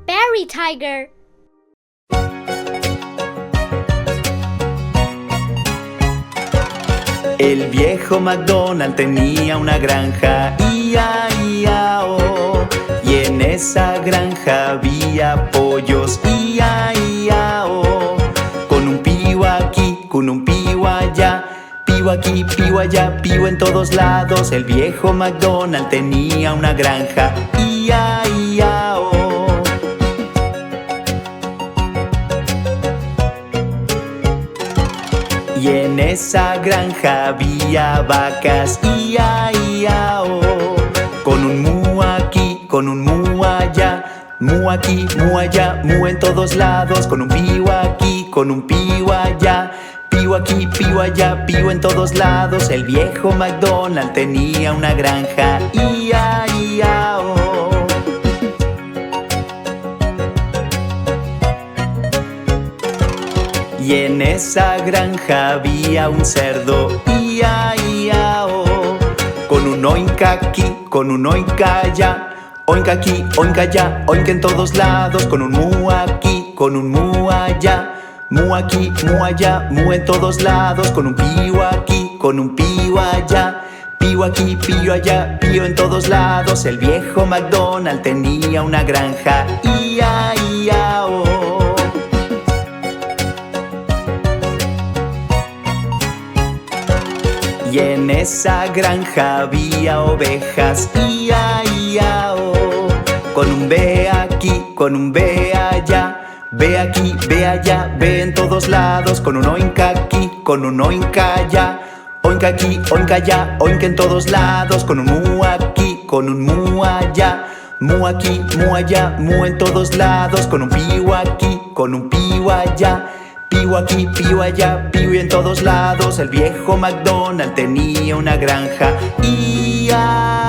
Berry Tiger. El viejo MacDonald tenía una granja, ia-ia-o. Y en esa granja había pollos, ia-ia-o. Con un pío aquí, con un pío allá, pío aquí, pío allá, pío en todos lados. El viejo MacDonald tenía una granja, ia-ia-o. Y en esa granja había vacas, ia-ia-o. Con un mu aquí, con un mu allá, mu aquí, mu allá, mu en todos lados. Con un pío aquí, con un pío allá, pío aquí, pío allá, pío en todos lados. El viejo MacDonald tenía una granja, ia-ia-o. Y en esa granja había un cerdo, ia-ia-o. Con un oinca aquí, con un oinca allá, oinca aquí, oinca allá, oinca en todos lados. Con un mu aquí, con un mu allá, mu aquí, mu allá, mu en todos lados. Con un pío aquí, con un pío allá, pío aquí, pío allá, pío en todos lados. El viejo MacDonald tenía una granja, ia-ia-o. Y en esa granja había ovejas, ia-ia-o. Con un ve aquí, con un ve allá, ve aquí, ve allá, ve en todos lados. Con un oinca aquí, con un oinca allá, oinca aquí, oinca allá, oinca en todos lados. Con un mu aquí, con un mu allá, mu aquí, mu allá, mu en todos lados. Con un pío aquí, con un pío allá, pío aquí, pío allá, pío en todos lados. El viejo MacDonald tenía una granja, ia-ia-o.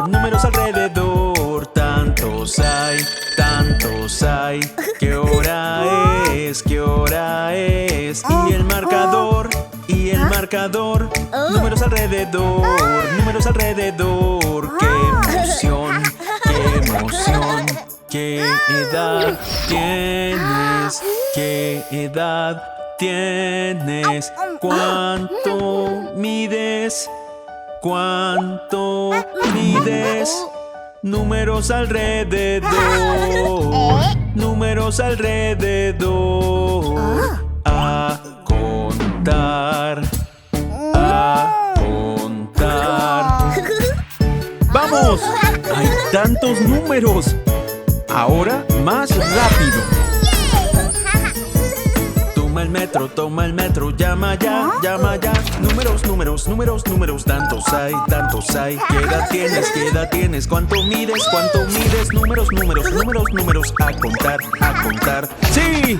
Números alrededor, tantos hay. ¿Qué hora es? ¿Qué hora es? Y el marcador, números alrededor, qué emoción, qué emoción. ¿Qué edad tienes? ¿Qué edad tienes? ¿Cuánto mides? ¿Cuánto mides? Números alrededor, números alrededor. A contar, a contar. ¡Vamos! ¡Hay tantos números! Ahora más rápido. Toma el metro, llama ya, llama ya. Números, tantos hay. ¿Qué edad tienes? ¿Cuánto mides? Números, a contar. ¡Sí!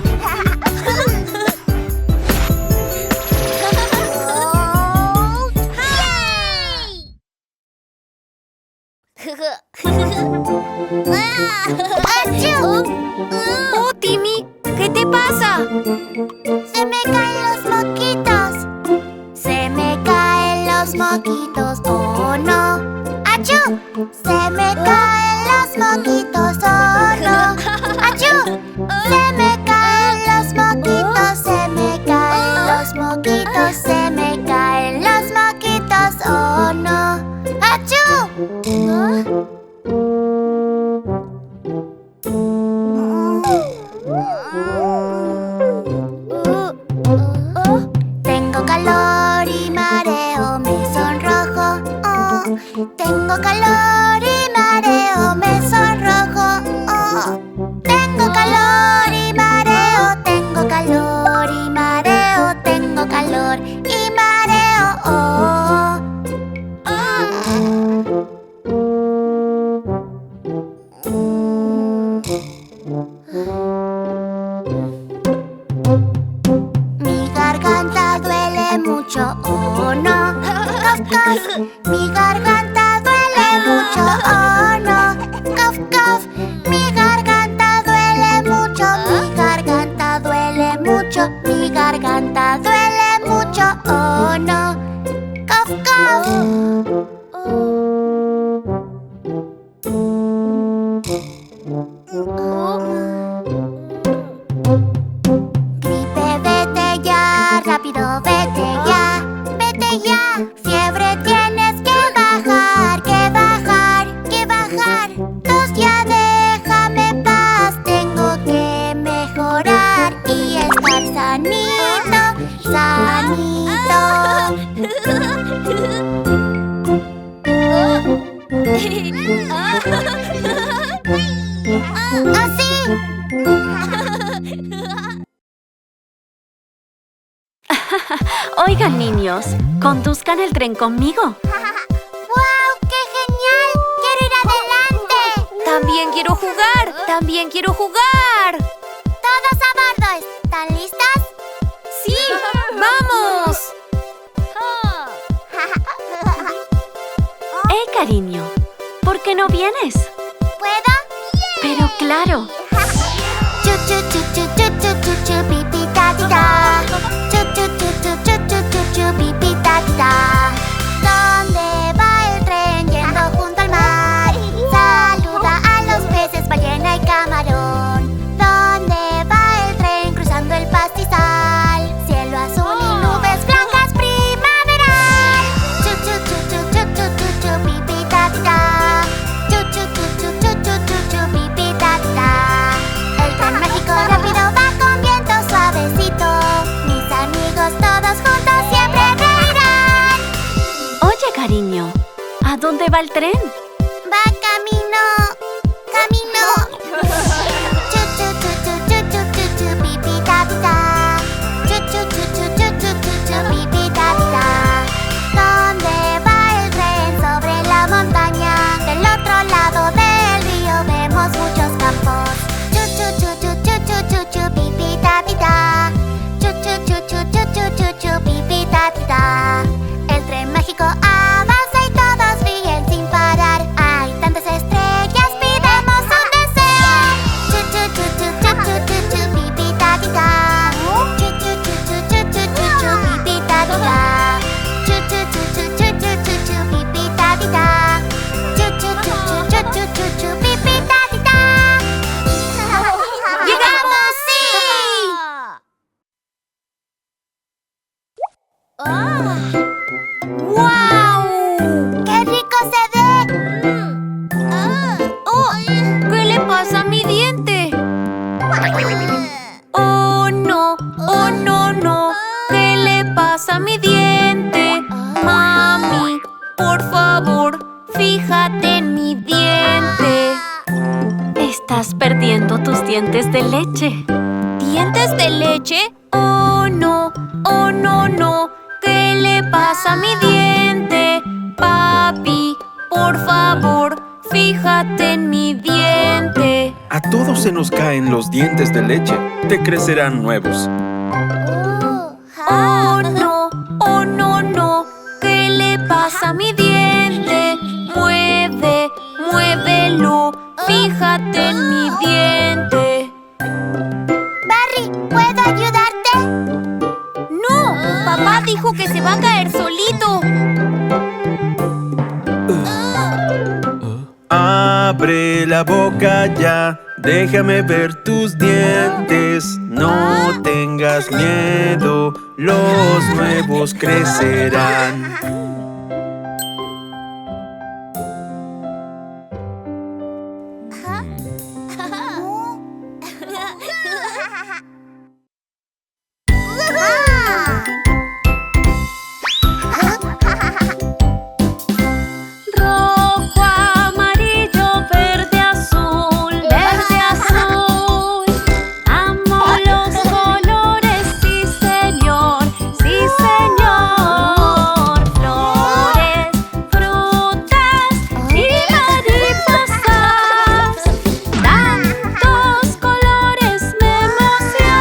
¡Oh, Timmy! ¿Qué te pasa? ¡Se me caen los moquitos! ¡Se me caen los moquitos! ¡Oh, no! ¡Achú! ¡Se me caen los moquitos! ¡Oh, no! ¡Achú! ¡Se me caen los déjame en paz, tengo que mejorar y estar sanito, sanito. ¡Así! Oigan, niños, conduzcan el tren conmigo. ¡Wow! ¡Qué genial! ¡Quiero ir adelante! También quiero jugar. También quiero jugar. ¡Todos a bordo! ¿Están listas? Sí, vamos. Cariño, ¿por qué no vienes? ¿Puedo? Pero claro. Chu chu chu chu chu chu chu chu pipi ta ti ta. Chu chu chu chu chu chu chu chu pipi ta ti ta. ¿Dónde va el tren yendo junto al mar? Saluda a los peces, ballena y camarón. ¿Dónde va el tren cruzando el pastizal? Cielo azul y nubes blancas primaveral. Chu chu chu chu chu chu chu chu pipi ta ti ta. Chu chu chu chu chu chu chu chu pipi ta ti ta. El tren mágico rápido va con viento suavecito. Mis amigos todos juntos siempre reirán. Oye, cariño, ¿a dónde va el tren? Va camino, camino. Chu chu chu chu chu chu chu chu pipi ta ti ta. Chu chu chu chu chu chu chu chu pipi ta ti ta. ¿Dónde va el tren? Sobre la montaña. Del otro lado del río vemos muchos campos. Chu chu chu chu chu chu chu chu pipi ta ti ta. Chu chu chu chu chu chu chu chu pipi ta ti ta. El tren mágico avanza y todos ríen sin parar. Hay tantas estrellas, pidamos un deseo. Chu chu chu chu chu chu chu chu pipi ta ti ta. Chu chu chu chu chu chu chu chu pipi ta ti ta. Chu chu chu chu chu chu chu chu pipi ta ti ta. Chu chu chu chu chu chu chu chu pipi ta ti ta. ¡Llegamos! ¡Sí! ¡Wow! ¡Qué rico se ve! Oh, ¿qué le pasa a mi diente? Oh no, no. ¿Qué le pasa a mi diente? Mami, por favor, fíjate en mi diente. Estás perdiendo tus dientes de leche. ¿Dientes de leche? Oh no, no. ¿Qué le pasa a mi diente? Papi, por favor, fíjate en mi diente. A todos se nos caen los dientes de leche. Te crecerán nuevos. Oh no, no. ¿Qué le pasa a mi diente? Muévelo, fíjate en mi diente. Barry, ¿puedo ayudarte? No, papá dijo que se va a caer solito. Abre la boca ya, déjame ver tus dientes. No tengas miedo, los nuevos crecerán. Rojo, amarillo, verde, azul. Amo los colores, sí señor, sí señor. Flores, frutas y mariposas. Tantos colores me emocionan.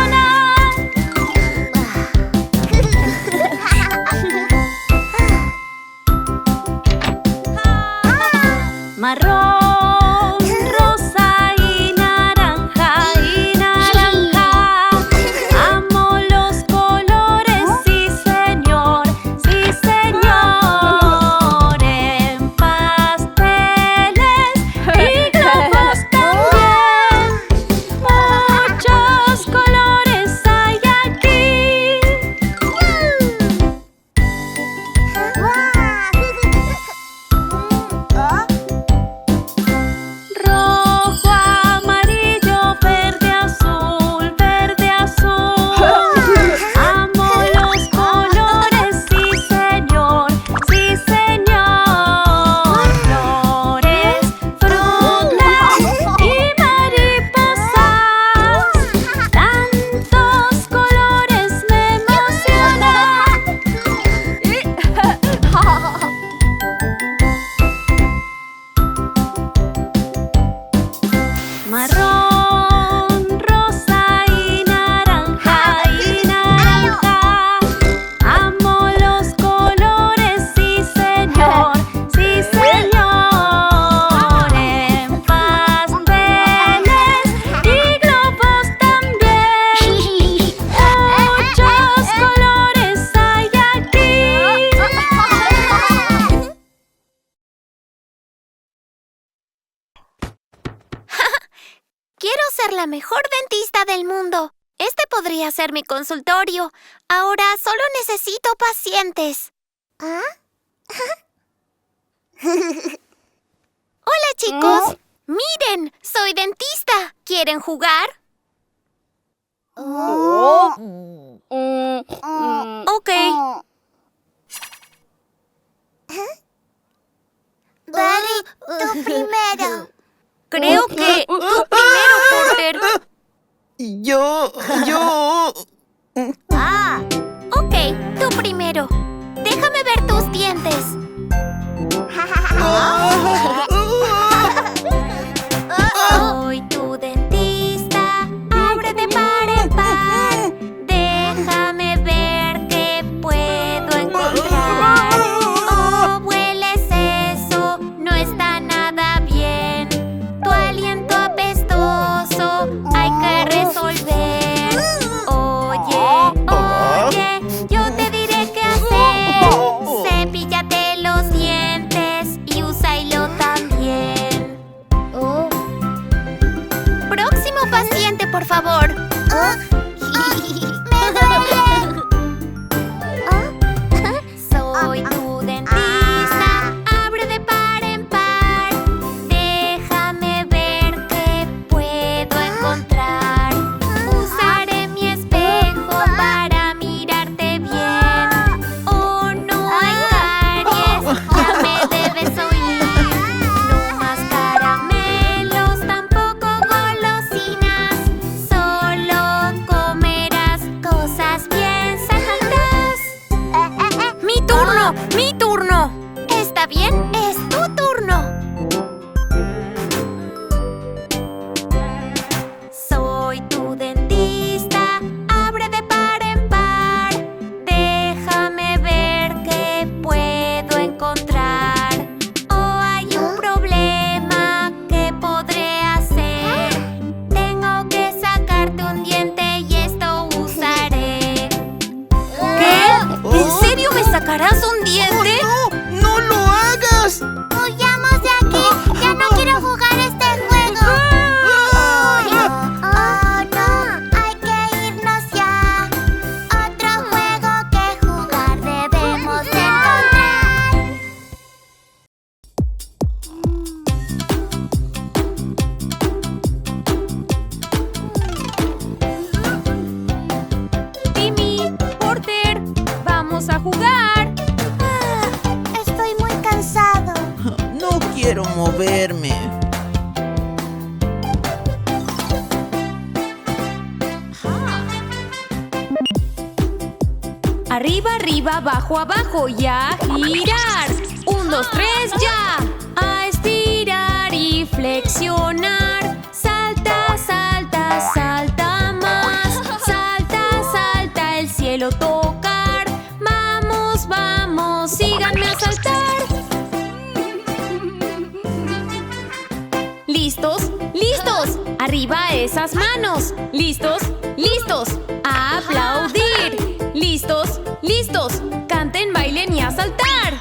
Marrón, rosa y naranja, y naranja. Amo los colores, sí señor, sí señor. En pasteles y globos también. Muchos colores hay aquí. Quiero ser la mejor dentista del mundo. Este podría ser mi consultorio. Ahora solo necesito pacientes. Hola, chicos. Miren, soy dentista. ¿Quieren jugar? Ok. Barry, tú primero. Creo que tú primero, Porter. Yo... Ok, tú primero. Déjame ver tus dientes. Soy tu dentista. Abre de par en par. Déjame ver qué puedo encontrar. Oh, hueles eso. No está nada bien. Tu aliento apestoso. Hay que resolver. Oye, yo te diré qué hacer. Cepíllate los dientes y úsalo también. Próximo paciente, por favor. ¡Me duele! Soy tu dentista. Abre de par en par. Déjame ver qué puedo encontrar. Usaré mi espejo para mirarte bien. Oh, no hay caries. Ya me debes oír. No más caramelos, tampoco golosinas. Solo comerás cosas bien sanas. ¡Mi turno! ¡Mi turno! ¿Está bien? Es tu turno. Soy tu dentista. Abre de par en par. Déjame ver qué puedo encontrar. Oh, hay un problema. ¿Qué podré hacer? Tengo que sacarte un diente y esto usaré. ¿Qué? ¿En serio me sacarás un diente? ¡No lo hagas! ¡Huyamos de aquí! ¡Ya no quiero jugar este juego! ¡Oh, no! ¡Hay que irnos ya! Otro juego que jugar debemos de encontrar. Timmy, Porter, vamos a jugar. Estoy muy cansado. No quiero moverme. Arriba, arriba, abajo, abajo y a girar. 1, 2, 3, ya. A estirar y flexionar. Salta, salta, salta más. Salta, salta, el cielo tocar. Vamos, vamos, síganme a saltar. ¿Listos? ¡Listos! Arriba esas manos. ¿Listos? ¡Listos! A aplaudir. ¿Listos? ¡Listos! Canten, bailen y a saltar.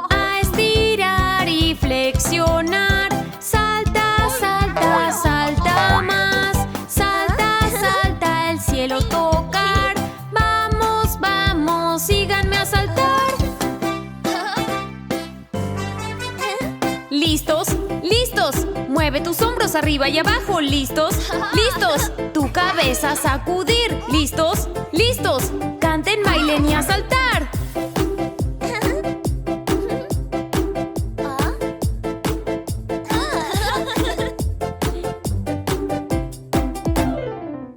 A estirar y flexionar. Salta, salta, salta más. Salta, salta, el cielo tocar. Vamos, vamos, síganme a saltar. ¿Listos? ¡Listos! Mueve tus hombros arriba y abajo. ¿Listos? ¡Listos! Tu cabeza a sacudir. ¿Listos? ¡Listos! Canten, bailen y a saltar.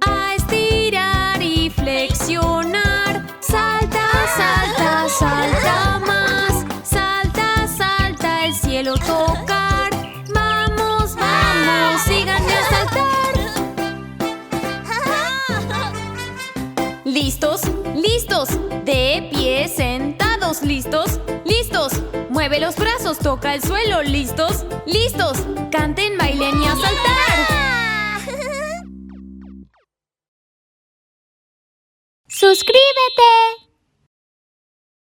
A estirar y flexionar. ¿Listos? ¿Listos? ¡Listos! Mueve los brazos, toca el suelo. ¿Listos? ¡Listos! Canten, bailen y a saltar. ¡Suscríbete!